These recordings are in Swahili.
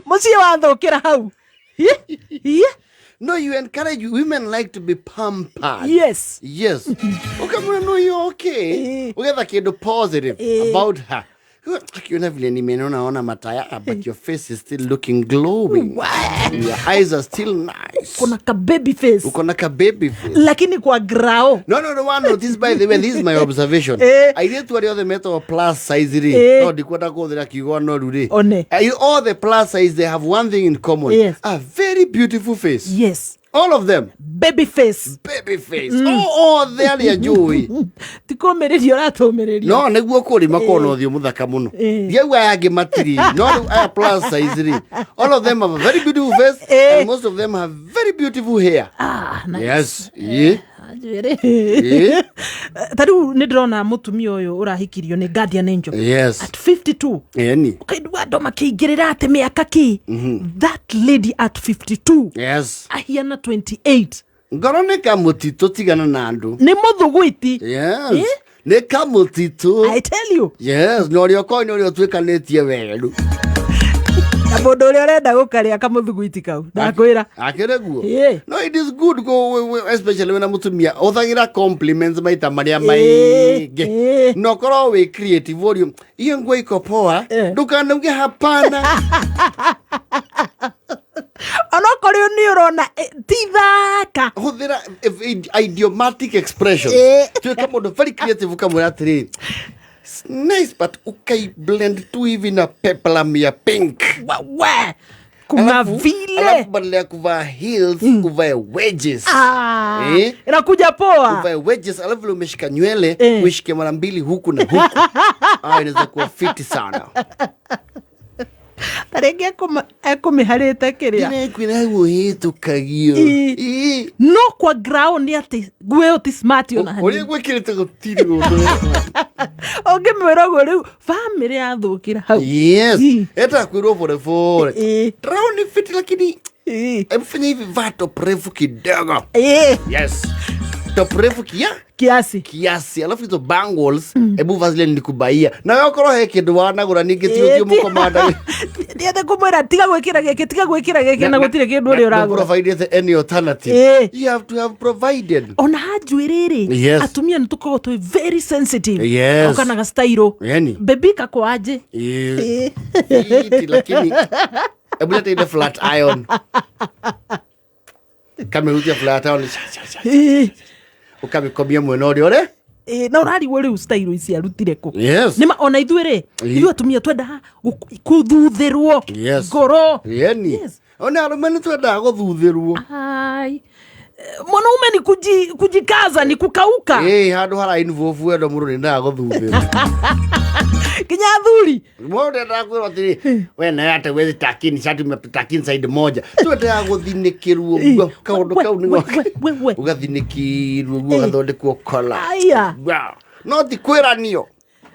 Mucio wathukira hau. No, you encourage women like to be pampered. Yes. Yes. Okay, no, you're okay. Okay, that kid positive about her. Ukiona vile nimeona mataya, but your face is still looking glowing. Your eyes are still nice. Kuna ka baby face. Ukona ka baby face. Lakini kwa grao. No, this by the way, this is my observation. I did what the other metal of plus size. No, the quota go there you go no do. All the plus size, they have one thing in common. Yes. A very beautiful face. Yes. All of them. Baby face. Baby face. Oh, there you joy. Tikomererio ratomererio. No, neguo kuri makono thio muthaka muno. Diagwa yage matiri. No, I plus size. All of them have a very beautiful face and most of them have very beautiful hair. Nice. Yes. Tadu nidrona mutumia uyu urahikirio ni guardian angel. Yes. At 52. Yani. Ukaidu ando makigirira ate miaka ki. That lady at 52. Yes. Ahiana 28. Ngorone kamutito tigana na andu. Ni muthuguiti. Yes. Ne kamutito. I tell you. Yes, no rio ko no rio twikanetie welu. Abodo ria renda gukaria kamuthuguiti kau. Ndakwira. Akereguo. No, it is good go especially when mutumia uthagira compliments maita maria maige. No koro we creative volume. Iyo ngwe iko poa. Ndukanauge hapana. Onokore ni urona tithaka. Huthira idiomatic expression. Tuwe kama very creative kama atiri. Nice, but ukai blend tu hivi na peplum ya pink. Kuna vile. Alafu badala ya kuvaa heels, kuvae wedges. Inakuja poa. Kuvae wedges, alafu umeshika nywele, uishike mara mbili huku na huku. Inaweza kuwa fiti sana. Tarege ekumiharite kiria. Ine kwina hitu kagio. No kwa ground ati gwe oti smart ona hani. Uri gwikirite gutiri gundu. Onge mwirago riu family athukira hau. Yes. Eta kwirwo pole. Ground fit lakini emfanya hivi vato prefu kidogo. Yes. Top refu kiasi alafu hizo bangles ebu vazile nikubaia na wewe koro heke dwana gura ningetio mukomanda ndiye kumwira tiga gwikira geke na gutire kindu uri uragura provided any alternative you have to have provided ona hajwiriri atumia nituko to very sensitive okana ga style baby kakwaje lakini ebu leta ile flat iron kama huja flat iron ukabikomia mweno uri ore na urari wori ustairo isi arutire ko nima ona ithuire ithu atumia twenda kuthutherwo ngoro ona arumani twenda guthutherwo ai mwanaume ni kujikaza ni kukauka handu hara involve wendo muru ni nda guthutherwo kinya thuri mwode nda kwiro tiri we na ate we takini shati takini side moja twenda guthinikirwo kaundu kau ni ugathinikirwo gathondekwo kola aya no ti kwiranio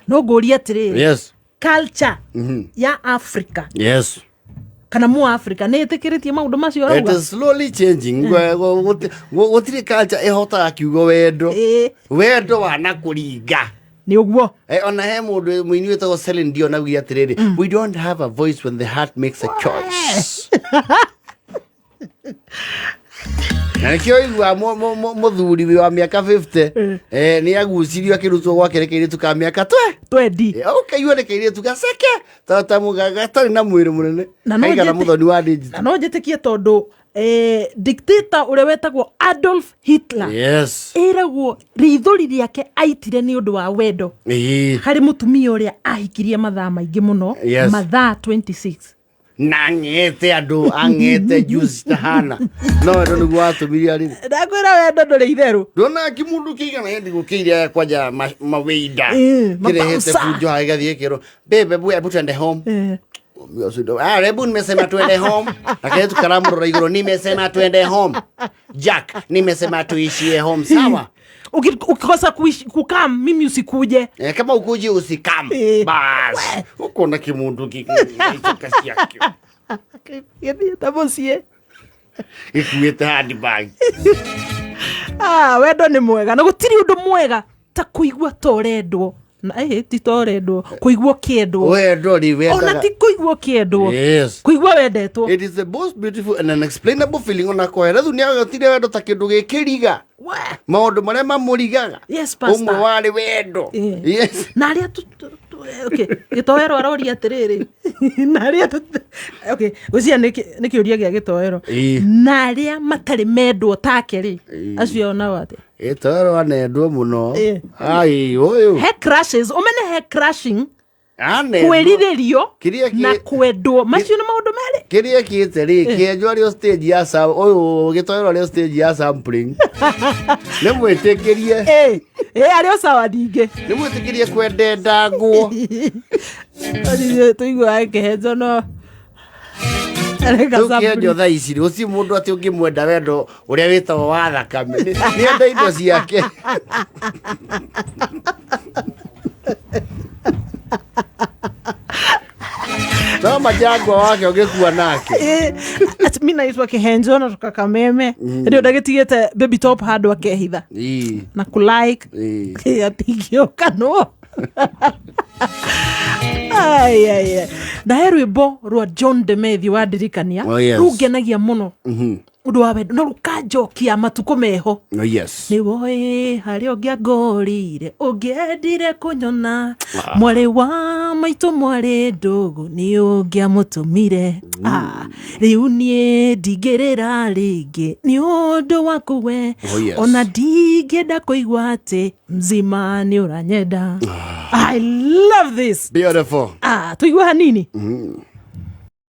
no nguria tiri culture ya Africa kana mu Africa ne tekiritie maundu macio rauga it is slowly changing gutire culture ehota kiugo wendo wana kuringa ni uguo ona he mundu muini wetagwo Celine Dion augia atiriri we don't have a voice when the heart makes a choice na kio igwa muthuri wa miaka 50 ni agucirio akirutwo gwake rekeire tuka miaka 20 okay yone keire tukaseke tata mugaga tari na mwiri munene aigana muthoni wa digital no njetikie tondu dictator ure wetagwo Adolf Hitler eragwo rithuri riake aitire ni undu wa wendo hari mutumia uria ahikirie mathaa maingi muno mathaa 26 nangete andu angete juice tahana no ndo niguo atumiria ri ndakwira wendo nduri itheru ndona kimundu kiigana hendi gukiria kwaja maweida kirehete fujo haigathie kiro bebe buya butende home Rebu nimesema tuende home. Lakini tukaramurora iguru nimesema tuende home. Jack nimesema tuishie home, sawa? Ukikosa kukam mimi usikuje. Kama ukuje usikam. Bas. Uko na kimundu kikasi yake. Yeye tabosie. Ikuete hadi bag. Wendo ni mwega. Na gutiri undu mwega ta kuigua torendwo. na titorendwo kuigwo kiendwo wendo ri wenda ona ti kuigwo kiendwo kuigwo wendetwo. It is the most beautiful and unexplainable feeling ona kwera thu niagotire wendo ta kindu gikiriga maundu maria mamurigaga umwe wari wendo. Yes, na aria okay gitoero aroria atiriri na aria okay gucia ni kiuria gia gitoero na aria matari mendwo take ri acio na wate gitoero anendwo muno ai uyu he crashes umene he crashing kwerirerio na kwendwo macio ni maundu meri kiria kiite ri kienjo ari stage ya sa uyu gitoero ari stage ya sampling ne mwitikirie ario sawa dinge ne mwitikirie kwende ndangwo ari tuigwa kehenzo no kienjo tha ici uci mundu ati ungimwenda wendo uria witagwo wa thakame ni enda indo ciake no majangwa wake ungekua nake mimi naitwa Kihenjo na toka Kameme ndio ndagitigite baby top handwa kehitha na ku like atigio kano ai na rwimbo rwa John Demethi wa ndirikania rugenagia muno undu wa wendo na rukanjokia matuko meho yes ni woe hario ngiangorire ungiendire kunyona mwari wa maitu mwari ndugu ni ungiamutumire riu nie ndingirira ringi ni undu waku we ona ndingenda kuigwa ati mzima ni uranyenda. I love this. Beautiful. Tuigwa hanini